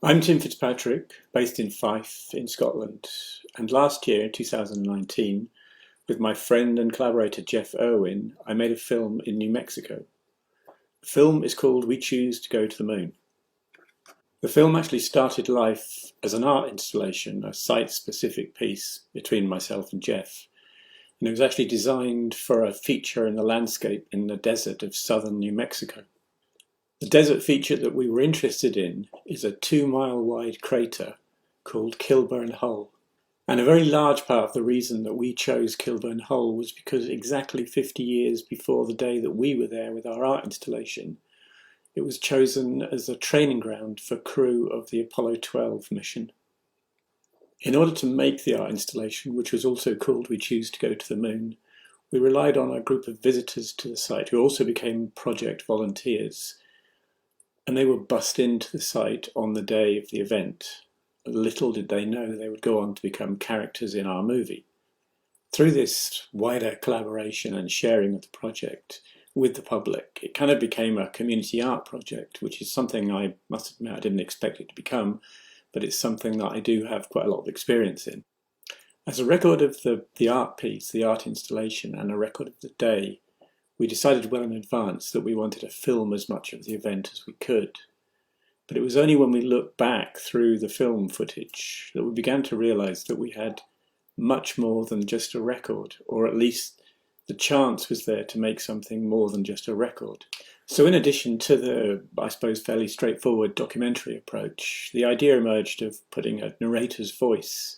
I'm Tim Fitzpatrick, based in Fife in Scotland, and last year, in 2019, with my friend and collaborator Jeff Erwin, I made a film in New Mexico. The film is called We Choose to Go to the Moon. The film actually started life as an art installation, a site-specific piece between myself and Jeff, and it was actually designed for a feature in the landscape in the desert of southern New Mexico. The desert feature that we were interested in is a 2-mile wide crater called Kilbourne Hole. And a very large part of the reason that we chose Kilbourne Hole was because exactly 50 years before the day that we were there with our art installation, it was chosen as a training ground for crew of the Apollo 12 mission. In order to make the art installation, which was also called We Choose to Go to the Moon, we relied on a group of visitors to the site who also became project volunteers. And they were bussed into the site on the day of the event. Little did they know they would go on to become characters in our movie. Through this wider collaboration and sharing of the project with the public, it kind of became a community art project, which is something I must admit I didn't expect it to become, but it's something that I do have quite a lot of experience in. As a record of the art piece, the art installation, and a record of the day, we decided well in advance that we wanted to film as much of the event as we could. But it was only when we looked back through the film footage that we began to realise that we had much more than just a record, or at least the chance was there to make something more than just a record. So in addition to the, I suppose, fairly straightforward documentary approach, the idea emerged of putting a narrator's voice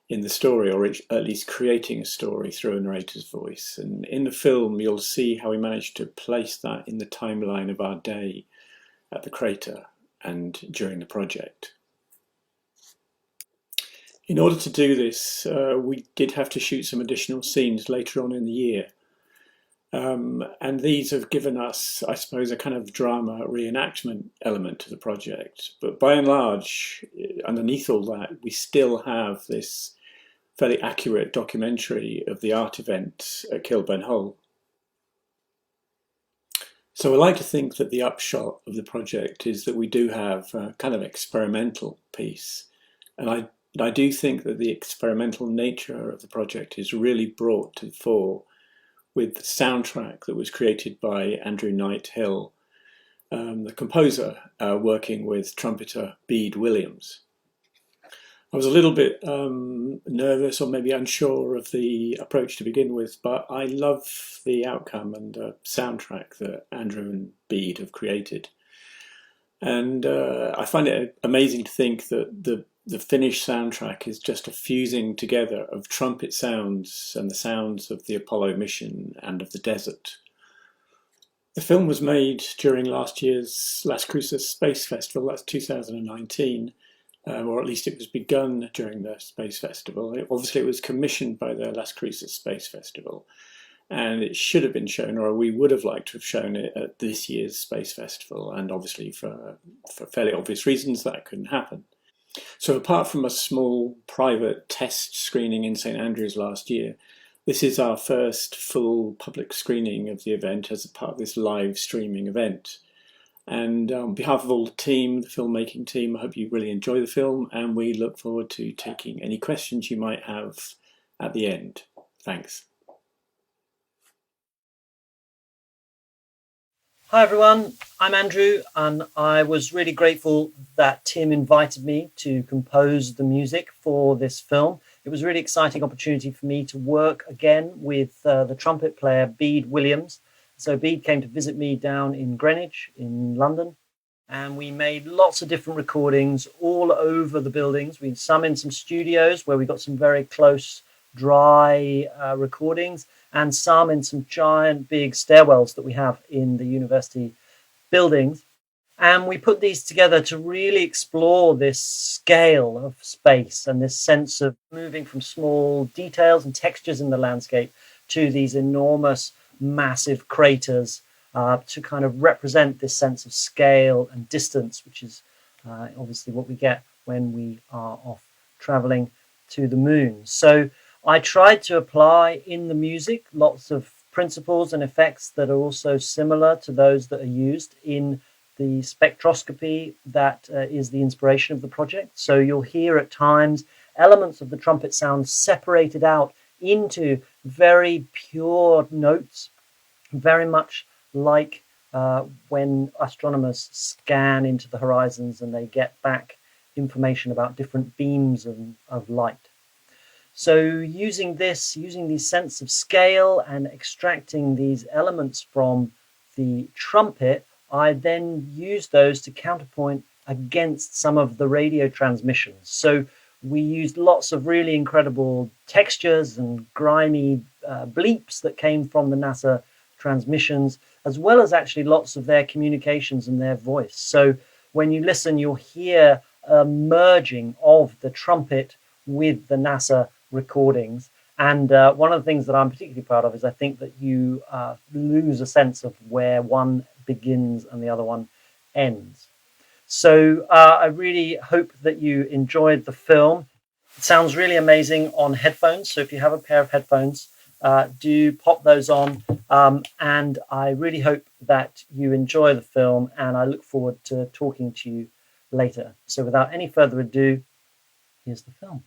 in the story, or at least creating a story through a narrator's voice. And in the film, you'll see how we managed to place that in the timeline of our day at the crater and during the project. In order to do this, we did have to shoot some additional scenes later on in the year. And these have given us, I suppose, a kind of drama reenactment element to the project. But by and large, underneath all that, we still have this fairly accurate documentary of the art event at Kilbourne Hole. So I like to think that the upshot of the project is that we do have a kind of experimental piece. And I do think that the experimental nature of the project is really brought to the fore with the soundtrack that was created by Andrew Knight Hill, the composer, working with trumpeter Bede Williams. I was a little bit nervous or maybe unsure of the approach to begin with, but I love the outcome and the soundtrack that Andrew and Bede have created. And I find it amazing to think that the finished soundtrack is just a fusing together of trumpet sounds and the sounds of the Apollo mission and of the desert. The film was made during last year's Las Cruces Space Festival, that's 2019. Or at least it was begun during the Space Festival. Obviously it was commissioned by the Las Cruces Space Festival, and it should have been shown, or we would have liked to have shown it at this year's Space Festival, and obviously for fairly obvious reasons that couldn't happen. So apart from a small private test screening in St Andrews last year, this is our first full public screening of the event as a part of this live streaming event. And on behalf of all the team, the filmmaking team, I hope you really enjoy the film, and we look forward to taking any questions you might have at the end. Thanks. Hi everyone, I'm Andrew, and I was really grateful that Tim invited me to compose the music for this film. It was a really exciting opportunity for me to work again with the trumpet player Bede Williams. So Bede came to visit me down in Greenwich in London, and we made lots of different recordings all over the buildings. We did some in some studios where we got some very close, dry recordings, and some in some giant big stairwells that we have in the university buildings. And we put these together to really explore this scale of space and this sense of moving from small details and textures in the landscape to these enormous, massive craters to kind of represent this sense of scale and distance, which is obviously what we get when we are off traveling to the moon. So I tried to apply in the music lots of principles and effects that are also similar to those that are used in the spectroscopy that is the inspiration of the project. So you'll hear at times elements of the trumpet sound separated out into very pure notes, very much like when astronomers scan into the horizons and they get back information about different beams of light. So using these sense of scale and extracting these elements from the trumpet, I then use those to counterpoint against some of the radio transmissions. So we used lots of really incredible textures and grimy bleeps that came from the NASA transmissions, as well as actually lots of their communications and their voice. So when you listen, you'll hear a merging of the trumpet with the NASA recordings. And one of the things that I'm particularly proud of is I think that you lose a sense of where one begins and the other one ends. So I really hope that you enjoyed the film. It sounds really amazing on headphones. So if you have a pair of headphones, do pop those on. And I really hope that you enjoy the film, and I look forward to talking to you later. So without any further ado, here's the film.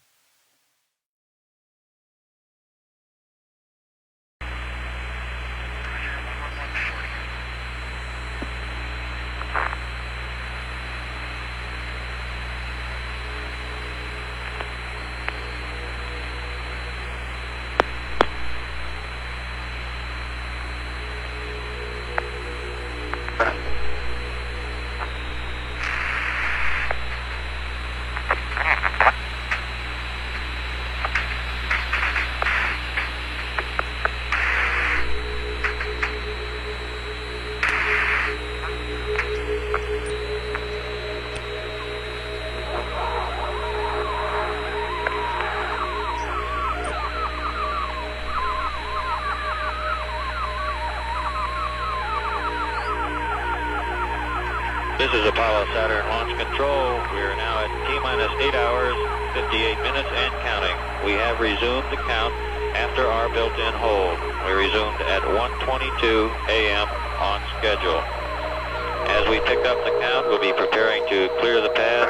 This is Apollo Saturn Launch Control. We are now at T-minus 8 hours, 58 minutes and counting. We have resumed the count after our built-in hold. We resumed at 1:22 a.m. on schedule. As we pick up the count, we'll be preparing to clear the pad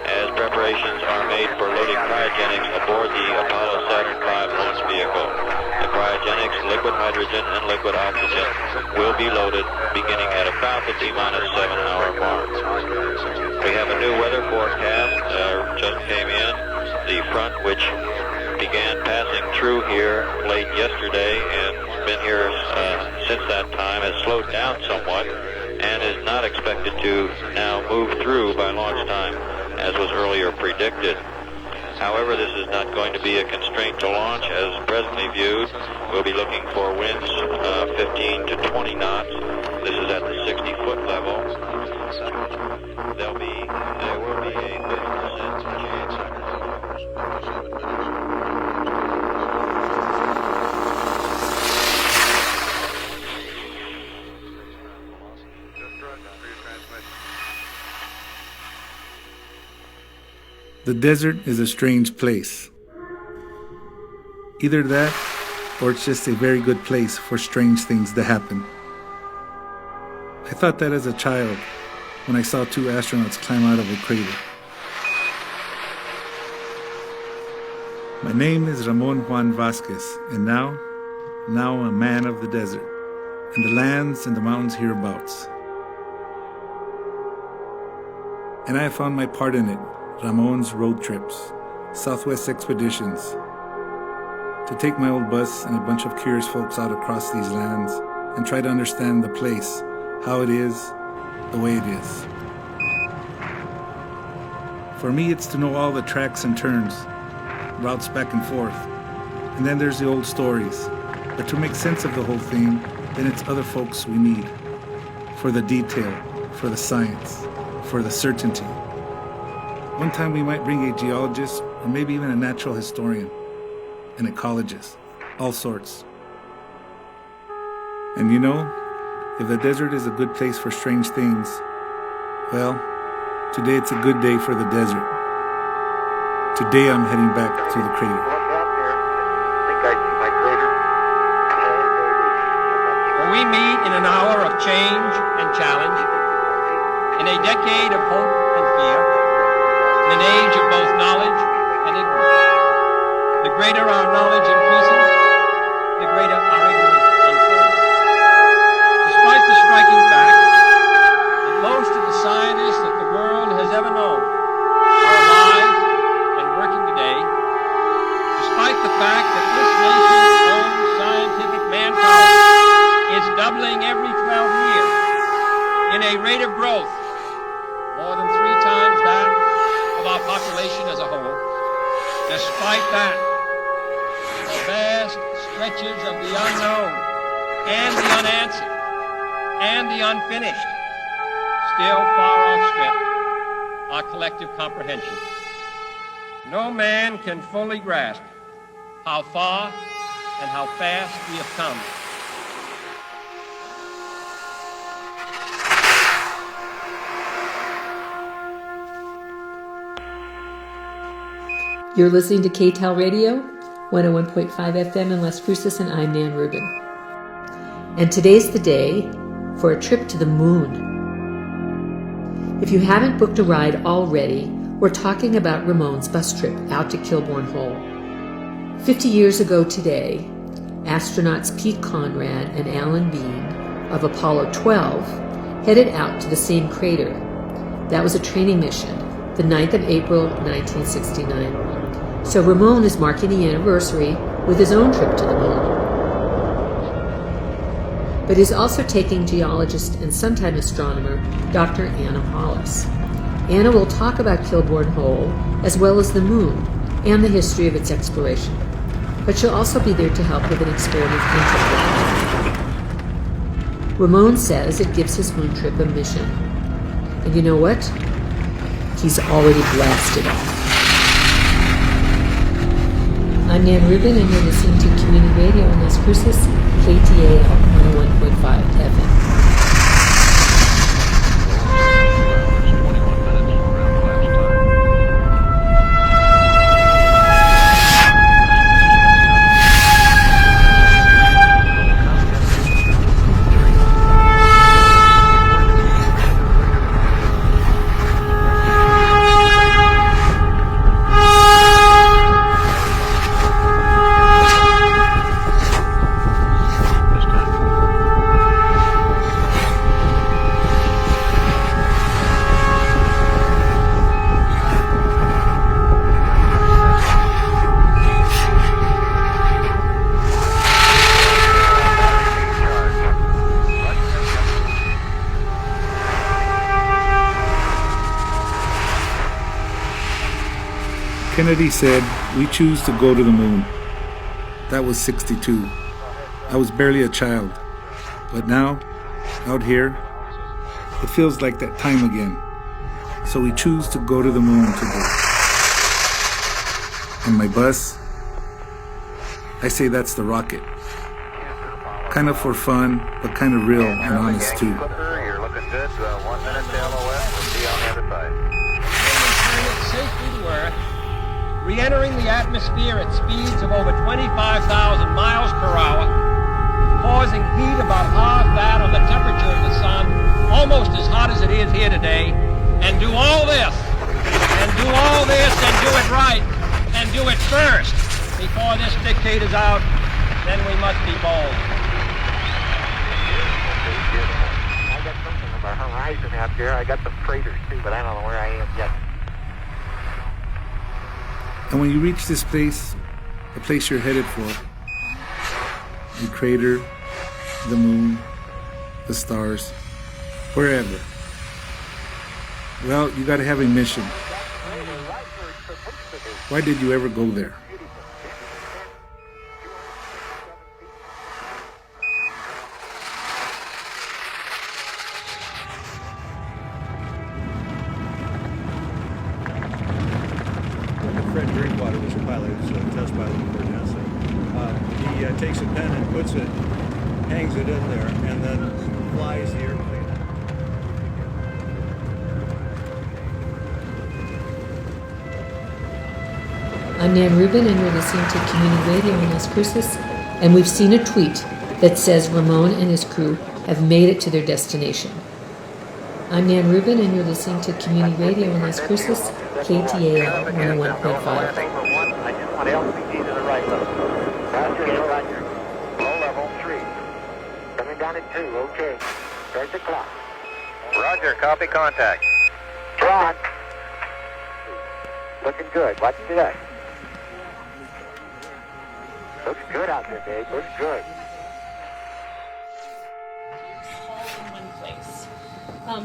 as preparations are made for loading cryogenics aboard the Apollo Saturn V launch vehicle. The cryogenics, liquid hydrogen and liquid oxygen, will be loaded beginning at about the T-minus 7-hour mark. We have a new weather forecast, just came in. The front, which began passing through here late yesterday and been here since that time, has slowed down somewhat and is not expected to now move through by launch time, as was earlier predicted. However, this is not going to be a constraint to launch as presently viewed. We'll be looking for winds 15 to 20 knots. This is at the 60-foot level. There will be a 50% chance. The desert is a strange place. Either that, or it's just a very good place for strange things to happen. I thought that as a child, when I saw two astronauts climb out of a crater. My name is Ramon Juan Vasquez, and now I'm a man of the desert, and the lands and the mountains hereabouts. And I have found my part in it. Ramon's road trips, Southwest expeditions, to take my old bus and a bunch of curious folks out across these lands and try to understand the place, how it is, the way it is. For me, it's to know all the tracks and turns, routes back and forth, and then there's the old stories. But to make sense of the whole thing, then it's other folks we need, for the detail, for the science, for the certainty. One time we might bring a geologist, or maybe even a natural historian, an ecologist, all sorts. And you know, if the desert is a good place for strange things, well, today it's a good day for the desert. Today I'm heading back to the crater. When we meet in an hour of change and challenge, In a decade of hope and fear, in an age of both knowledge and ignorance, the greater our knowledge increases, the greater our ignorance unfolds. Despite the striking fact that most of the scientists that the world has ever known are alive and working today, despite the fact that this nation's own scientific manpower is doubling every 12 years in a rate of growth more than 3 times that of our population as a whole, despite that, the vast stretches of the unknown and the unanswered and the unfinished still far outstrip our collective comprehension. No man can fully grasp how far and how fast we have come. You're listening to KTAL Radio, 101.5 FM in Las Cruces, and I'm Nan Rubin. And today's the day for a trip to the moon. If you haven't booked a ride already, we're talking about Ramon's bus trip out to Kilbourne Hole. 50 years ago today, astronauts Pete Conrad and Alan Bean of Apollo 12 headed out to the same crater. That was a training mission, the 9th of April, 1969. So Ramon is marking the anniversary with his own trip to the moon. But he's also taking geologist and sometime astronomer Dr. Anna Wallace. Anna will talk about Kilbourne Hole as well as the moon and the history of its exploration. But she'll also be there to help with an experiment in Ramon says it gives his moon trip a mission. And you know what? He's already blasted off. I'm Nan Rubin, and you're listening to Community Radio in Las Cruces, KTAL 101.5 FM. Kennedy said, "We choose to go to the moon." That was 62. I was barely a child. But now, out here, it feels like that time again. So we choose to go to the moon today. And my bus, I say that's the rocket. Kind of for fun, but kind of real and honest too. You're looking good. 1 minute to LOS. We'll see you on the other side. Safely to Earth, re-entering the atmosphere at speeds of over 25,000 miles per hour, causing heat about half that of the temperature of the sun, almost as hot as it is here today, and do all this, and do it right, and do it first, before this decade is out, then we must be bold. I got something on the horizon out there. I got some craters too, but I don't know where I am yet. And when you reach this place, the place you're headed for, the crater, the moon, the stars, wherever, well, you gotta have a mission. Why did you ever go there? Test pilot for NASA. He takes a pen and puts it, hangs it in there, and then flies the airplane. I'm Nan Rubin, and you're listening to Community Radio in Las Cruces, and we've seen a tweet that says Ramon and his crew have made it to their destination. I'm Nan Rubin, and you're listening to Community Radio in Las Cruces, KTAL 101.5. I just want LCD to the right level. Roger. Low level 3. Coming down at 2, okay. Start the clock. Roger, copy contact. Ron. Looking good. Watch today. Looks good out there, Dave. Looks good. All in one place.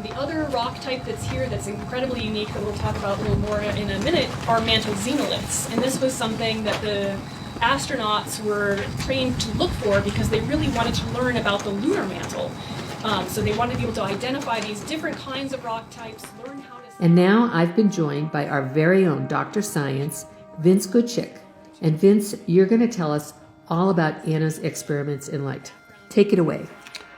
The other rock type that's here that's incredibly unique that we'll talk about a little more in a minute are mantle xenoliths. And this was something that the astronauts were trained to look for because they really wanted to learn about the lunar mantle. So they wanted to be able to identify these different kinds of rock types, learn how to... And now I've been joined by our very own Dr. Science, Vince Goodchick. And Vince, you're going to tell us all about Anna's experiments in light. Take it away.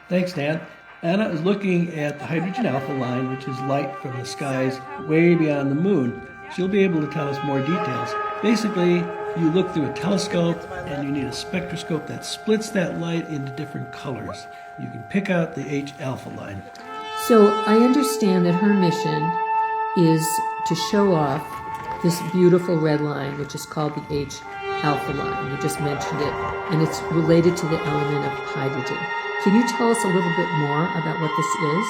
Thanks, Dan. Anna is looking at the hydrogen alpha line, which is light from the skies way beyond the moon. She'll be able to tell us more details. Basically, you look through a telescope and you need a spectroscope that splits that light into different colors. You can pick out the H alpha line. So I understand that her mission is to show off this beautiful red line, which is called the H alpha line. You just mentioned it, and it's related to the element of hydrogen. Can you tell us a little bit more about what this is?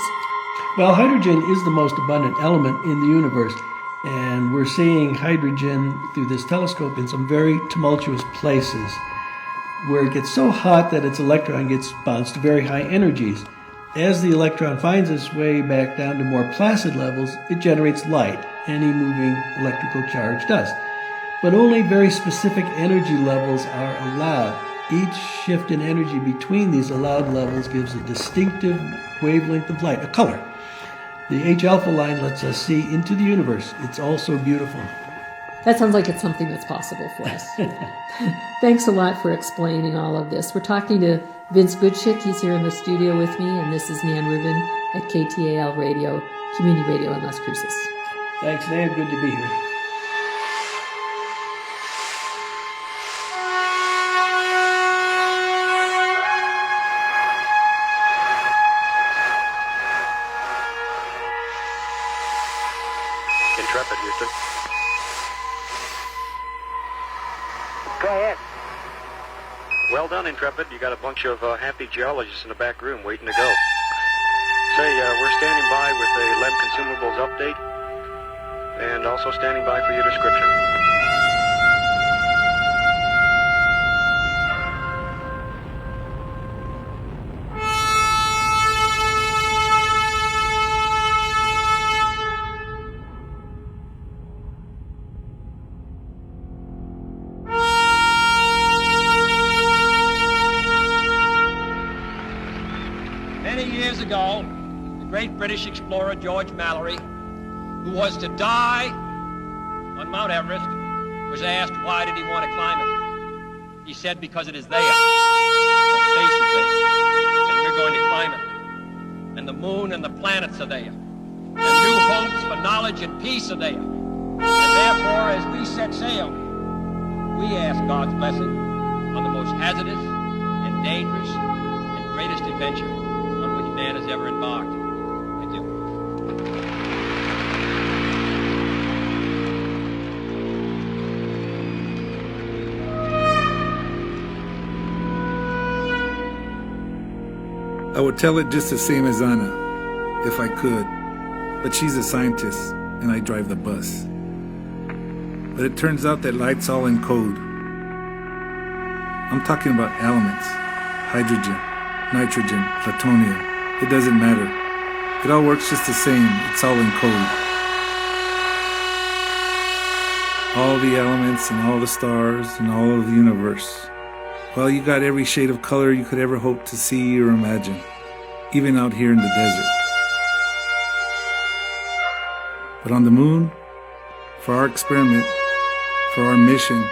Well, hydrogen is the most abundant element in the universe, and we're seeing hydrogen through this telescope in some very tumultuous places, where it gets so hot that its electron gets bounced to very high energies. As the electron finds its way back down to more placid levels, it generates light. Any moving electrical charge does. But only very specific energy levels are allowed. Each shift in energy between these allowed levels gives a distinctive wavelength of light, a color. The H alpha line lets us see into the universe. It's also beautiful. That sounds like it's something that's possible for us. Thanks a lot for explaining all of this. We're talking to Vince Goodchick. He's here in the studio with me, and this is Nan Rubin at KTAL Radio, Community Radio in Las Cruces. Thanks, Nan. Good to be here. Intrepid, Houston. Go ahead. Well done, Intrepid. You got a bunch of happy geologists in the back room waiting to go. Say, we're standing by with a LEM consumables update and also standing by for your description. Years ago, the great British explorer George Mallory, who was to die on Mount Everest, was asked why did he want to climb it. He said, because it is there. Space is there, and we're going to climb it. And the moon and the planets are there. And new hopes for knowledge and peace are there. And therefore, as we set sail, we ask God's blessing on the most hazardous and dangerous and greatest adventure on which man has ever embarked. Thank you. I would tell it just the same as Anna, if I could. But she's a scientist, and I drive the bus. But it turns out that light's all in code. I'm talking about elements, hydrogen, nitrogen, plutonium. It doesn't matter. It all works just the same. It's all in code. All the elements and all the stars and all of the universe. Well, you got every shade of color you could ever hope to see or imagine, even out here in the desert. But on the moon, for our experiment, for our mission,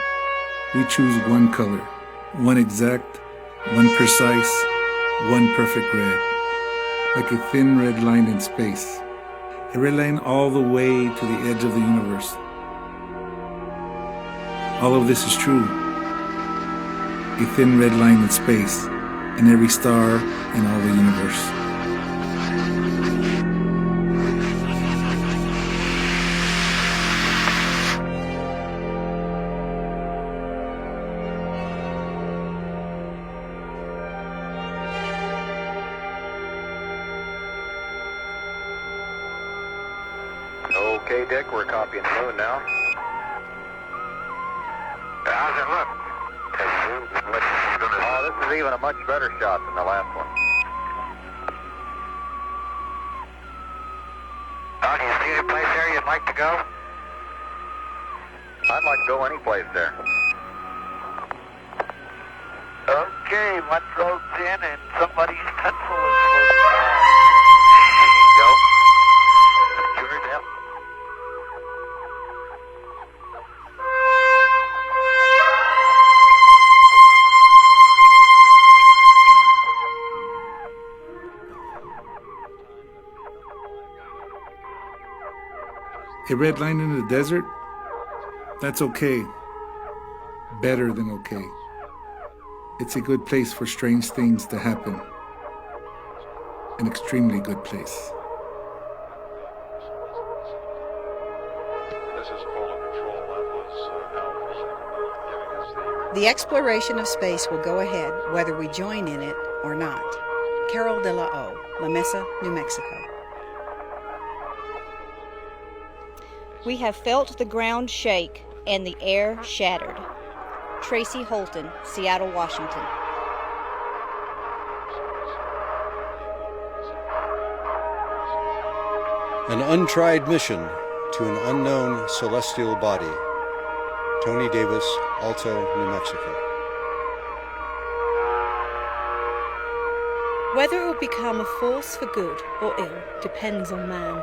we choose one color, one exact, one precise, one perfect red, like a thin red line in space, a red line all the way to the edge of the universe. All of this is true. A thin red line in space, and every star in all the universe. Okay, Dick, we're copying the moon now. How's it look? Oh, this is even a much better shot than the last one. Oh, do you see any place there you'd like to go? I'd like to go any place there. Okay, one road's in and somebody's pencil is close by. There you go. Sure, yeah. A red line in the desert? That's okay. Better than okay. It's a good place for strange things to happen. An extremely good place. This is Apollo Control. That was Alpha giving us the... The exploration of space will go ahead whether we join in it or not. Carol de la O, La Mesa, New Mexico. We have felt the ground shake and the air shattered. Tracy Holton, Seattle, Washington. An untried mission to an unknown celestial body. Tony Davis, Alto, New Mexico. Whether it will become a force for good or ill depends on man.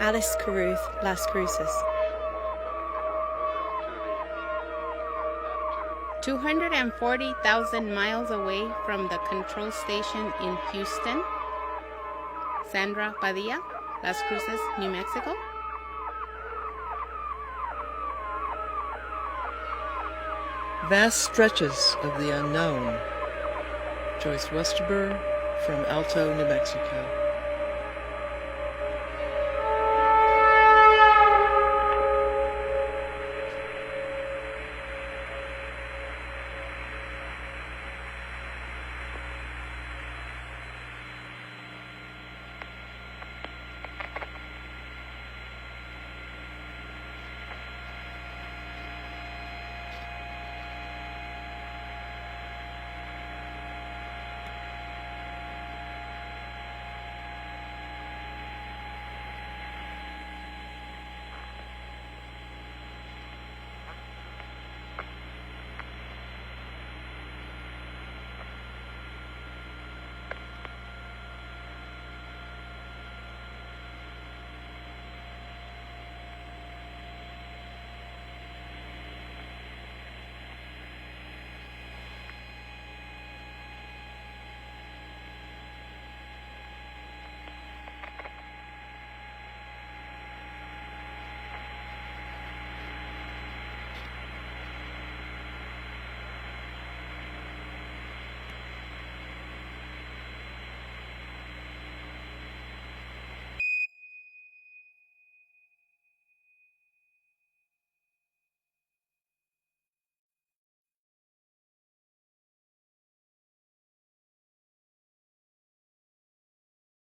Alice Caruth, Las Cruces. 240,000 miles away from the control station in Houston. Sandra Padilla, Las Cruces, New Mexico. Vast stretches of the unknown. Joyce Westerber from Alto, New Mexico.